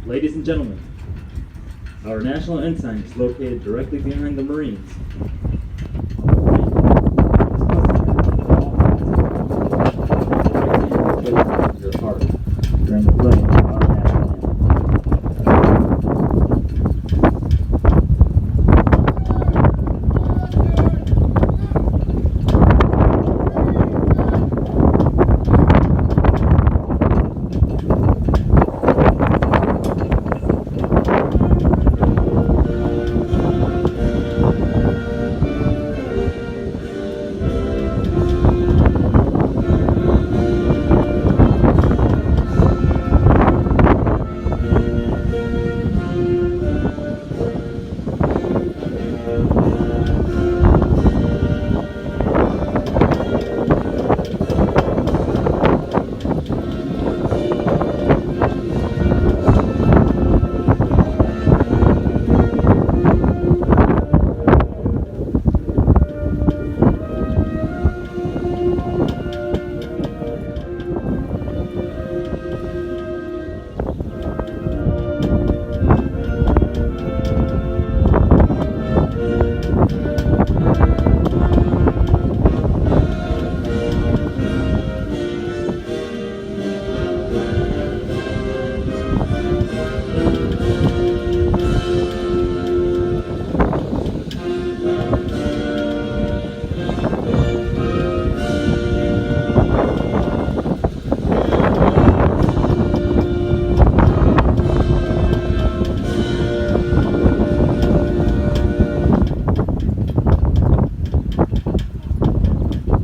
Ladies and gentlemen, our national ensign is located directly behind the Marines. Your heart during the playing of our national anthem.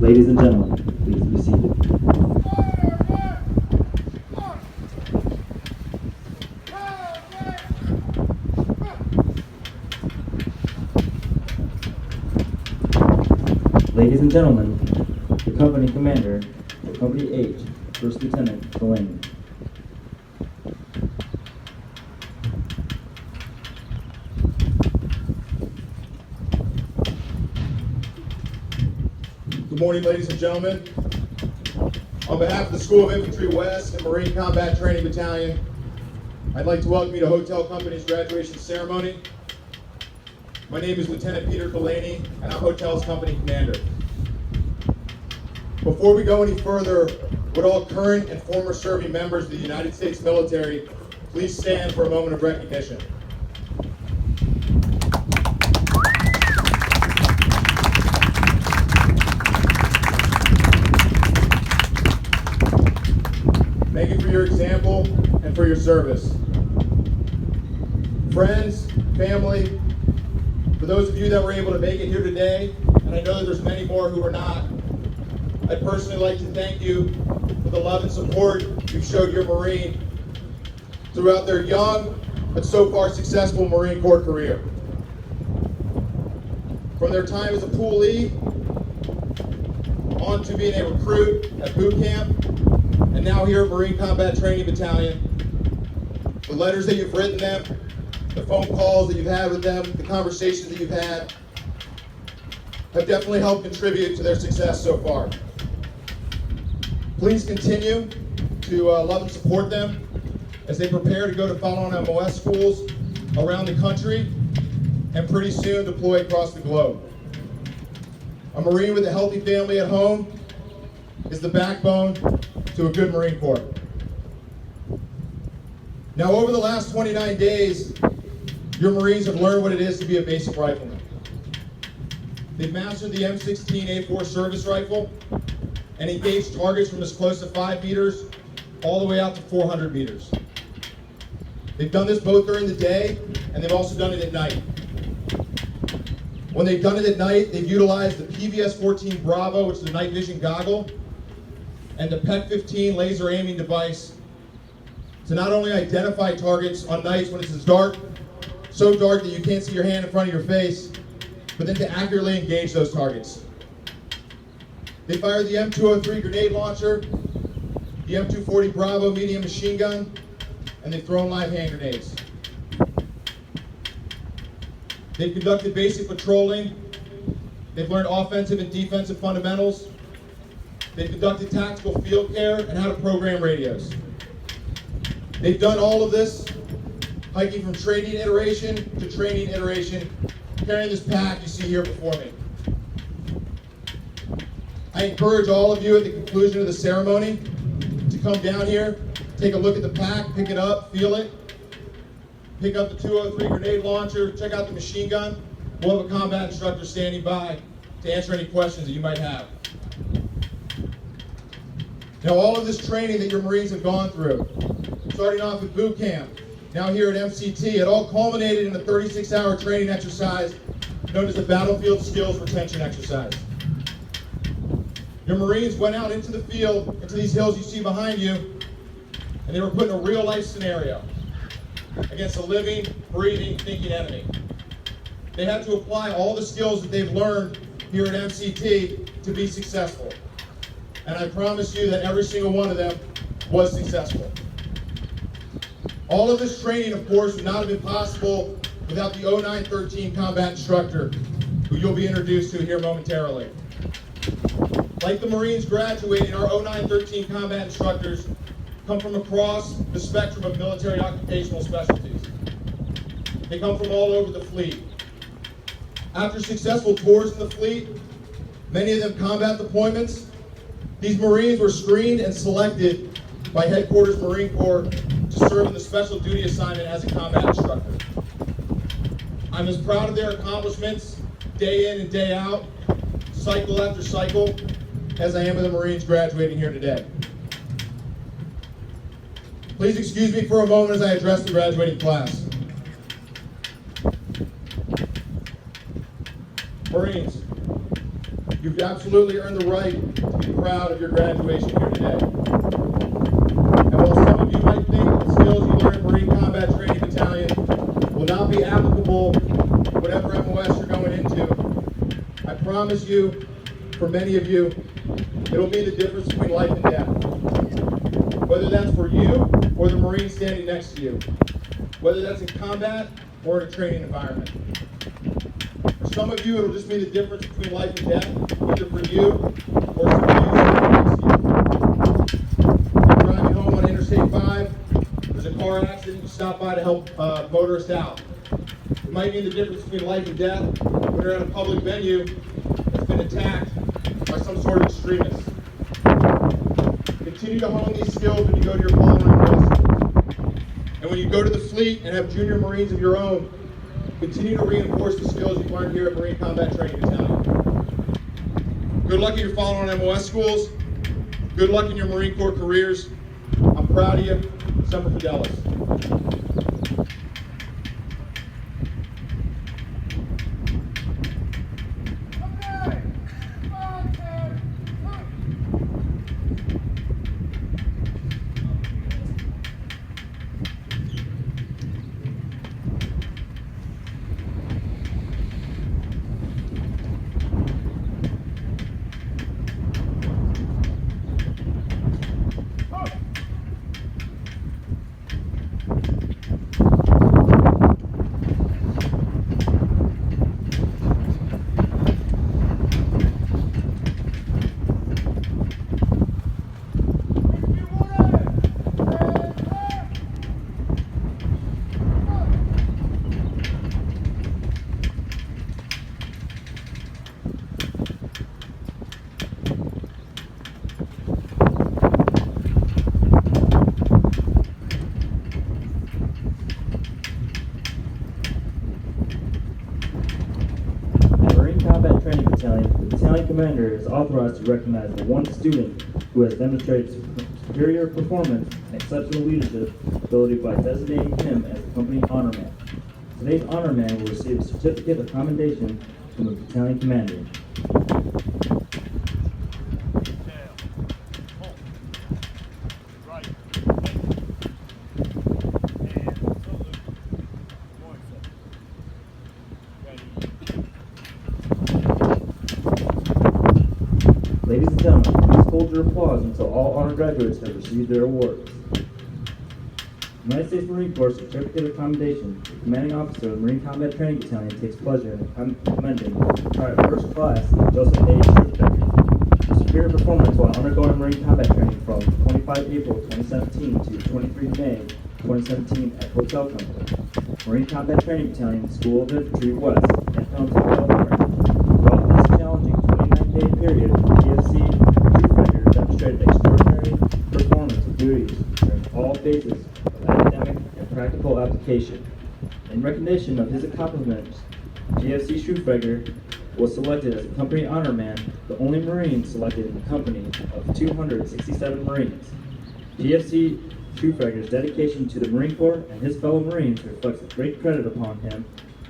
Ladies and gentlemen, please be seated. Ladies and gentlemen, the company commander for Company H, First Lieutenant Delaney. Good morning, ladies and gentlemen. On behalf of the School of Infantry West and Marine Combat Training Battalion, I'd like to welcome you to Hotel Company's graduation ceremony. My name is Lieutenant Peter Delaney, and I'm Hotel's Company Commander. Before we go any further, would all current and former serving members of the United States military please stand for a moment of recognition. Thank you for your example and for your service. Friends, family, for those of you that were able to make it here today, and I know that there's many more who are not, I'd personally like to thank you for the love and support you've showed your Marine throughout their young but so far successful Marine Corps career. From their time as a poolee, on to being a recruit at boot camp, and now here at Marine Combat Training Battalion, the letters that you've written them, the phone calls that you've had with them, the conversations that you've had, have definitely helped contribute to their success so far. Please continue to love and support them as they prepare to go to follow-on MOS schools around the country and pretty soon deploy across the globe. A Marine with a healthy family at home is the backbone to a good Marine Corps. Now, over the last 29 days, your Marines have learned what it is to be a basic rifleman. They've mastered the M16A4 service rifle and engaged targets from as close to 5 meters all the way out to 400 meters. They've done this both during the day and they've also done it at night. When they've done it at night, they've utilized the PVS-14 Bravo, which is a night vision goggle, and the PEC-15 laser aiming device to not only identify targets on nights when it's dark, so dark that you can't see your hand in front of your face, but then to accurately engage those targets. They fired the M203 grenade launcher, the M240 Bravo medium machine gun, and they've thrown live hand grenades. They've conducted basic patrolling. They've learned offensive and defensive fundamentals. They've conducted tactical field care and how to program radios. They've done all of this hiking from training iteration to training iteration, carrying this pack you see here before me. I encourage all of you at the conclusion of the ceremony to come down here, take a look at the pack, pick it up, feel it, pick up the 203 grenade launcher, check out the machine gun. We'll have a combat instructor standing by to answer any questions that you might have. Now, all of this training that your Marines have gone through, starting off with boot camp, now here at MCT, it all culminated in a 36-hour training exercise known as the Battlefield Skills Retention Exercise. Your Marines went out into the field, into these hills you see behind you, and they were put in a real-life scenario against a living, breathing, thinking enemy. They had to apply all the skills that they've learned here at MCT to be successful. And I promise you that every single one of them was successful. All of this training, of course, would not have been possible without the 0913 combat instructor, who you'll be introduced to here momentarily. Like the Marines graduating, our 0913 combat instructors come from across the spectrum of military occupational specialties. They come from all over the fleet. After successful tours in the fleet, many of them combat deployments, these Marines were screened and selected by Headquarters Marine Corps to serve in the special duty assignment as a combat instructor. I'm as proud of their accomplishments day in and day out, cycle after cycle, as I am of the Marines graduating here today. Please excuse me for a moment as I address the graduating class. Marines, you've absolutely earned the right to be proud of your graduation here today. And while some of you might think that the skills you learn in Marine Combat Training Battalion will not be applicable whatever MOS you're going into, I promise you, for many of you, it'll mean the difference between life and death. Whether that's for you or the Marine standing next to you. Whether that's in combat or in a training environment. For some of you, it'll just mean the difference between life and death, either for you or somebody standing next to you. You're driving home on Interstate 5, there's a car accident, you stop by to help motorists out. It might mean the difference between life and death when you're at a public venue that's been attacked by some sort of extremist. Continue to hone these skills when you go to your following middle schools. And when you go to the fleet and have junior Marines of your own, continue to reinforce the skills you learned here at Marine Combat Training Battalion. Good luck in your following MOS schools. Good luck in your Marine Corps careers. I'm proud of you. Semper Fidelis. The battalion commander is authorized to recognize the one student who has demonstrated superior performance and exceptional leadership ability by designating him as the company honor man. Today's honor man will receive a certificate of commendation from the battalion commander. Ladies and gentlemen, please hold your applause until all honor graduates have received their awards. United States Marine Corps Certificate of Commendation. The commanding officer of the Marine Combat Training Battalion takes pleasure in commending Private First Class Joseph A. Schriftbecker for superior performance while undergoing Marine Combat Training from 25 April 2017 to 23 May 2017 at Hotel Company, Marine Combat Training Battalion, School of Infantry West, Camp Pendleton, California. Throughout this challenging 29-day period, PFC Troop Fighter demonstrated extraordinary performance of duties during all phases of academic and practical application. In recognition of his accomplishments, GFC Troop Fighter was selected as a company honor man, the only Marine selected in the company of 267 Marines. GFC Troop Fighter's dedication to the Marine Corps and his fellow Marines reflects a great credit upon him,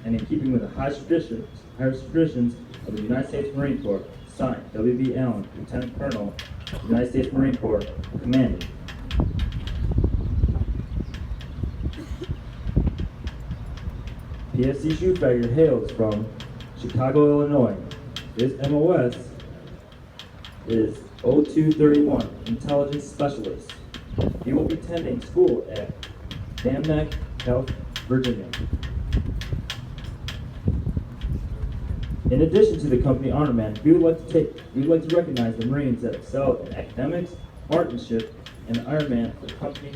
and in keeping with the highest traditions of the United States Marine Corps. Signed, W.B. Allen, Lieutenant Colonel, United States Marine Corps, Commanding. PFC Troop Fighter hails from Chicago, Illinois. His MOS is 0231, Intelligence Specialist. He will be attending school at Dam Neck, Virginia. In addition to the company honor man, we would like to recognize the Marines that excel in academics, marksmanship, and Ironman for the company.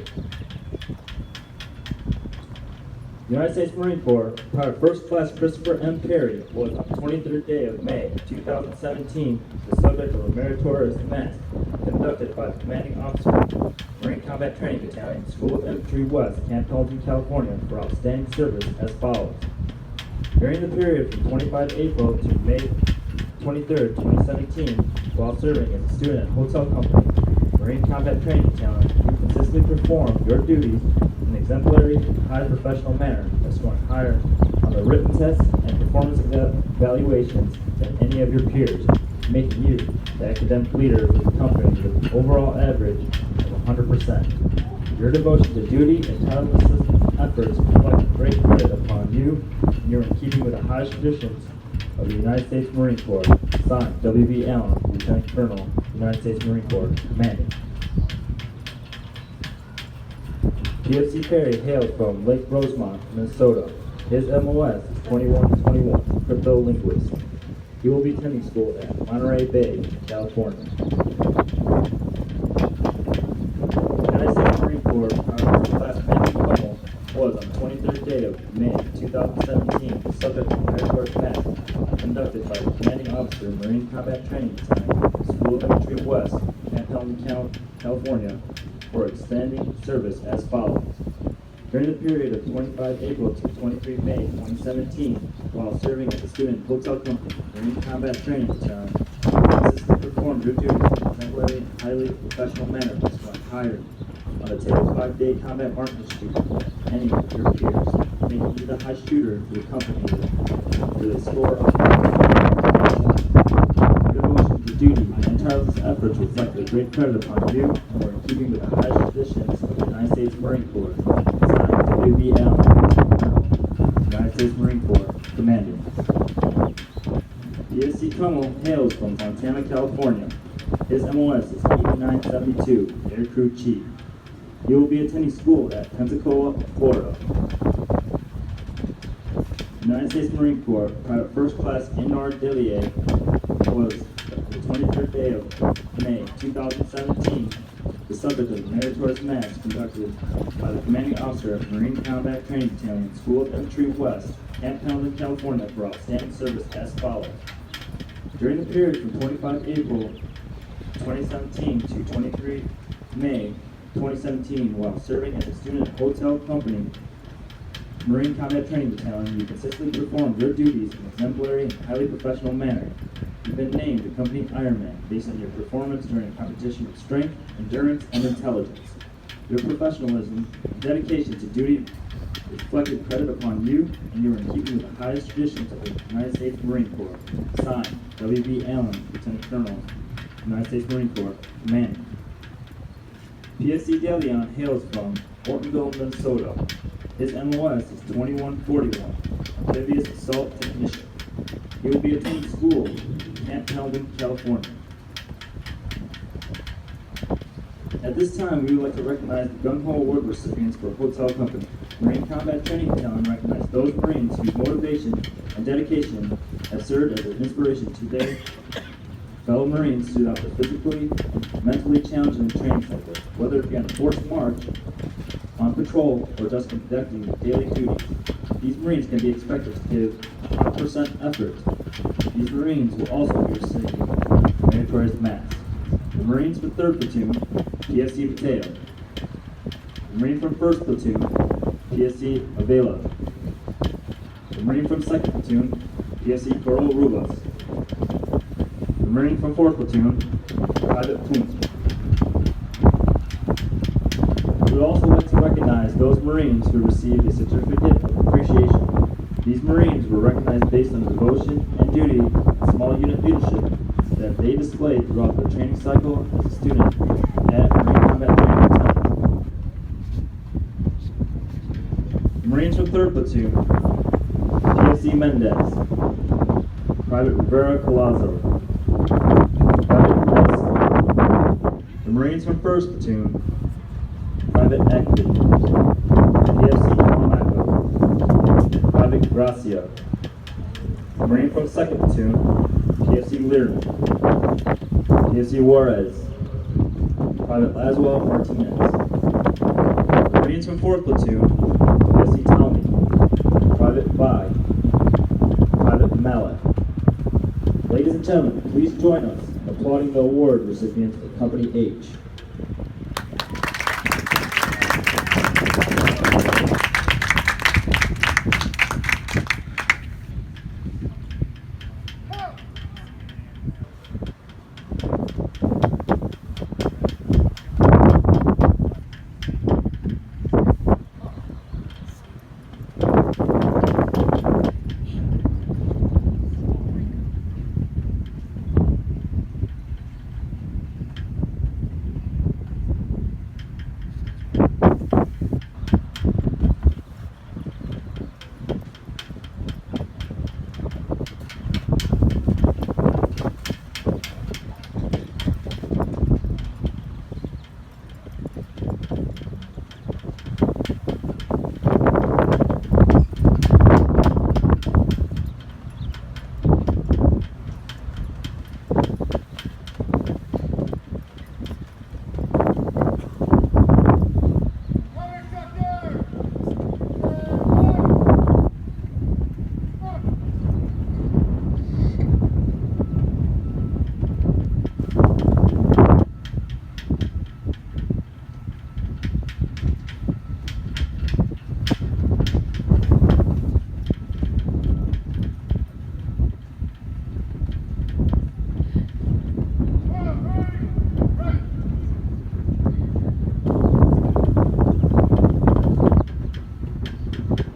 United States Marine Corps Private First Class Christopher M. Perry was on the 23rd day of May 2017 the subject of a meritorious mass conducted by the commanding officer, Marine Combat Training Battalion, School of Infantry West, Camp Pendleton, California, for outstanding service as follows. During the period from 25 April to May 23, 2017, while serving as a student at Hotel Company, Marine Combat Training Battalion, you consistently performed your duties in an exemplary, high professional manner by scoring higher on the written tests and performance evaluations than any of your peers, making you the academic leader of the company with an overall average of 100%. Your devotion to duty and tireless efforts reflect great credit upon you, and you are in keeping with the highest traditions of the United States Marine Corps. Signed, W.B. Allen, Lieutenant Colonel, United States Marine Corps, Commanding. PFC Perry hails from Lake Rosemont, Minnesota. His MOS is 2121, Cryptolinguist. He will be attending school at Monterey Bay, California. United States Marine Corps First Class Commanding Colonel was on the 23rd day of May 2017 the subject of a meritorious match conducted by the commanding officer, Marine Combat Training Battalion, School of Infantry West, Camp Pendleton, California, for expanding service as follows. During the period of 25 April to 23 May 2017, while serving as a student at Hotel Company, Marine Combat Training Battalion, consistently performed your duties in an exemplary and highly professional manner by scoring higher on the table 5-day combat marksmanship than any of your peers, making you the high shooter for the company with a score of devotion to duty and tireless efforts reflect a great credit upon you and were in keeping with the highest traditions of the United States Marine Corps. Signed, W.B. Allen, United States Marine Corps, Commanding. PFC Cummel hails from Fontana, California. His MOS is 8972, Aircrew Chief. He will be attending school at Pensacola, Florida. United States Marine Corps Private First Class Inor Delier was the 23rd day of May 2017 the subject of a meritorious match conducted by the commanding officer of Marine Combat Training Battalion, School of Infantry West, Camp Pendleton, California, for outstanding service as follows. During the period from 25 April 2017 to 23 May 2017, while serving as a student at Hotel Company, Marine Combat Training Battalion, you consistently performed your duties in an exemplary and highly professional manner. You've been named the company Ironman based on your performance during a competition of strength, endurance, and intelligence. Your professionalism and dedication to duty reflected credit upon you, and you are in keeping with the highest traditions of the United States Marine Corps. Signed, W.B. Allen, Lieutenant Colonel, United States Marine Corps, Commanding. PFC DeLeon hails from Ortonville, Minnesota. His MOS is 2141, Amphibious Assault Technician. He will be attending school in Camp Pendleton, California. At this time, we would like to recognize the Gung Ho Award recipients for Hotel Company. Marine Combat Training Battalion recognize those Marines whose motivation and dedication have served as an inspiration to their fellow Marines throughout the physically and mentally challenging training cycle, whether it be on a forced march, on patrol or just conducting daily duties. These Marines can be expected to give 100% effort. These Marines will also be receiving mandatory masks. The Marines from 3rd Platoon, PSC Mateo. The Marine from 1st Platoon, PSC Avila. The Marine from 2nd Platoon, PSC Coral Rubas. The Marine from 4th Platoon, Private Punt. We would also like to recognize those Marines who received a certificate of appreciation. These Marines were recognized based on the devotion and duty and small unit leadership that they displayed throughout their training cycle as a student at Marine Combat Training Center. The Marines from 3rd Platoon, PSC Mendez. Private Rivera Colazo. Private Nelson. The Marines from 1st Platoon, Private Ekman. PFC Calamaco. Private Gracia. The Marine from 2nd Platoon, PFC Learman. PFC Juarez. Private Laswell Martinez. The Marines from 4th Platoon, PFC Talmy. Private Vi. Private Mallet. Ladies and gentlemen, please join us in applauding the award recipients of Company H.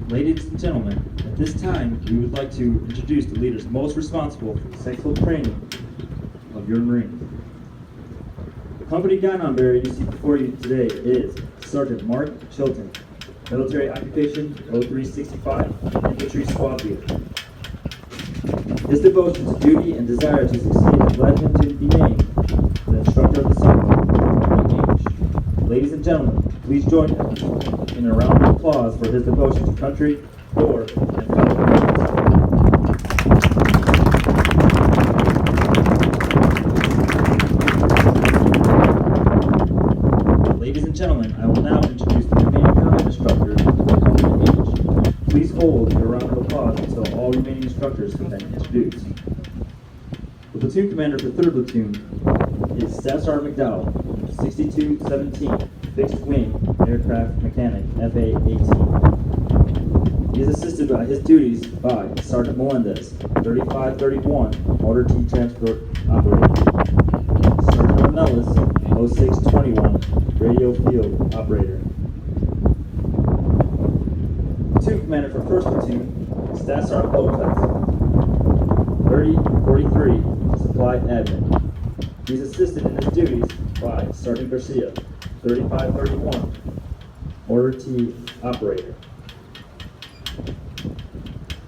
Ladies and gentlemen, at this time, we would like to introduce the leaders most responsible for the successful training of your Marines. The company guidon bearer you see before you today is Sergeant Mark Chilton, military occupation 0365, infantry squad leader. His devotion to duty and desire to succeed has led him to be named the instructor of the summer. Ladies and gentlemen, please join him in a round of applause for his devotion to country, Corps, and fellow Marines. Ladies and gentlemen, I will now introduce the remaining combat instructors of Company H. Please hold your round of applause until all remaining instructors have been introduced. The platoon commander for 3rd Platoon is Staff Sergeant McDowell, 6217, fixed wing aircraft mechanic, FA-18. He is assisted by his duties by Sergeant Melendez, 3531, motor T transport operator. Sergeant Ornelas, 0621, radio field operator. Platoon commander for 1st Platoon, Staff Sergeant Lopez, 3043, supply admin. He's assisted in his duties by Sergeant Garcia, 3531, Order T operator.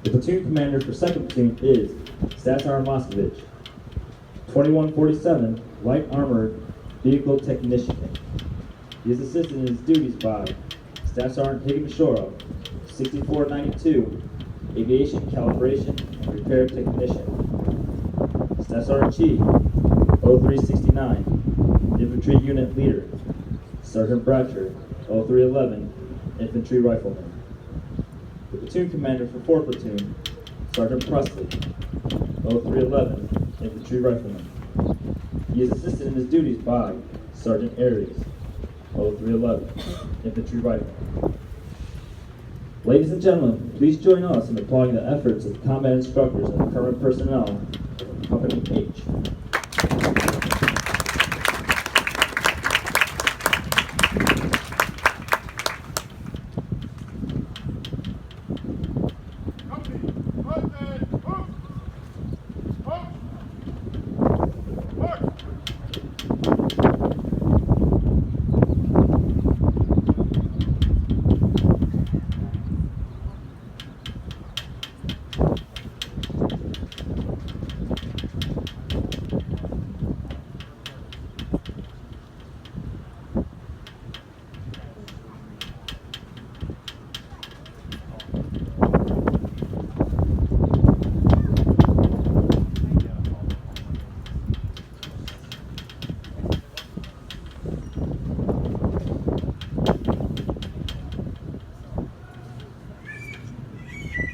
The platoon commander for 2nd Platoon is Staff Sergeant Moscovich, 2147, light armored vehicle technician. He is assisted in his duties by Staff Sergeant Higginbashoro, 6492, aviation calibration and repair technician. Staff Sergeant Chi, 0369, infantry unit leader. Sergeant Bratcher, 0311, Infantry Rifleman. The platoon commander for 4th Platoon, Sergeant Presley, 0311, Infantry Rifleman. He is assisted in his duties by Sergeant Arias, 0311, Infantry Rifleman. Ladies and gentlemen, please join us in applauding the efforts of the combat instructors and current personnel of Company H.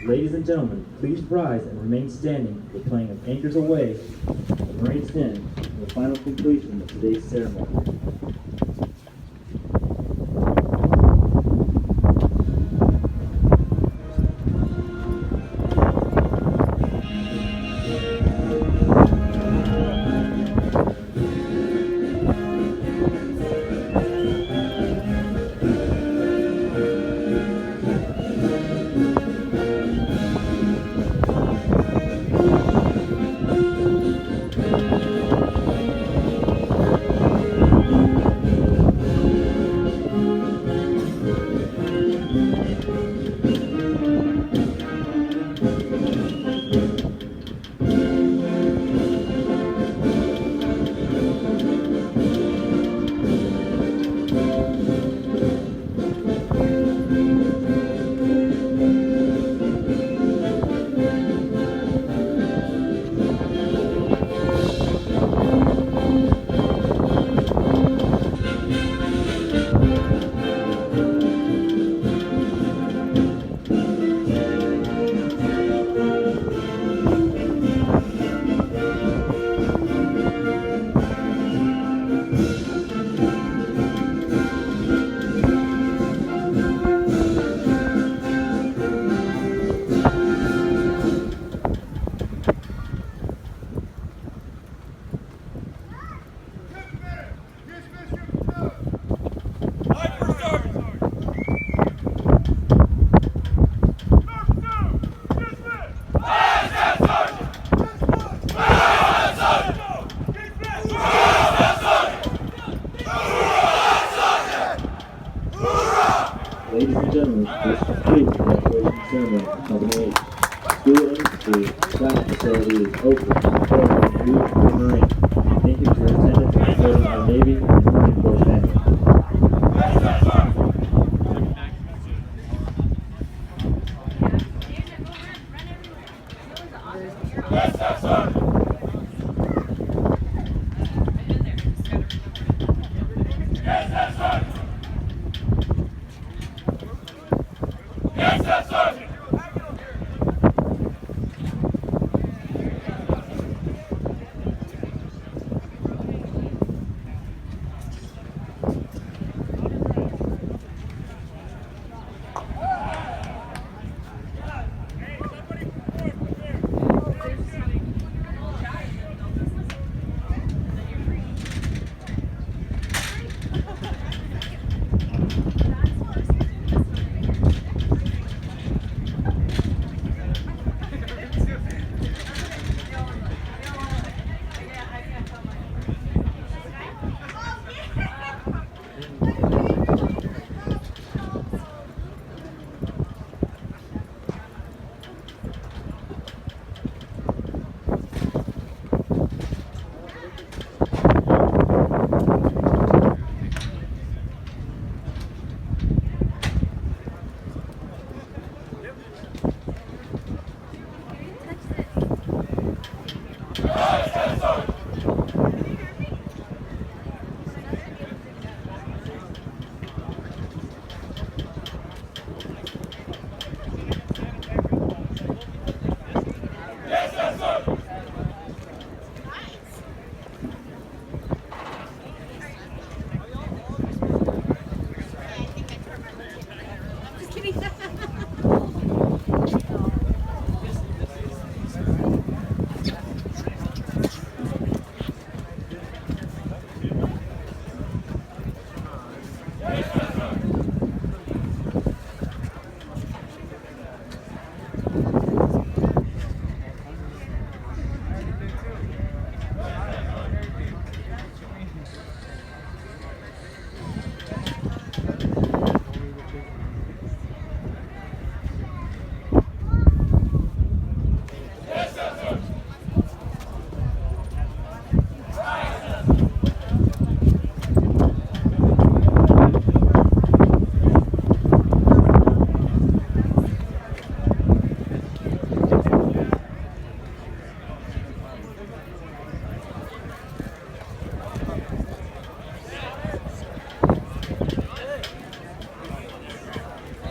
Ladies and gentlemen, please rise and remain standing for the playing of Anchors Away, the Marines Den, and the final completion of today's ceremony. Ladies and gentlemen, this concludes the graduation ceremony for Company H. School Industry Class Facility is open for new Marine. Thank you for your attendance and serving our Navy and Marine Corps family. Yes, sir.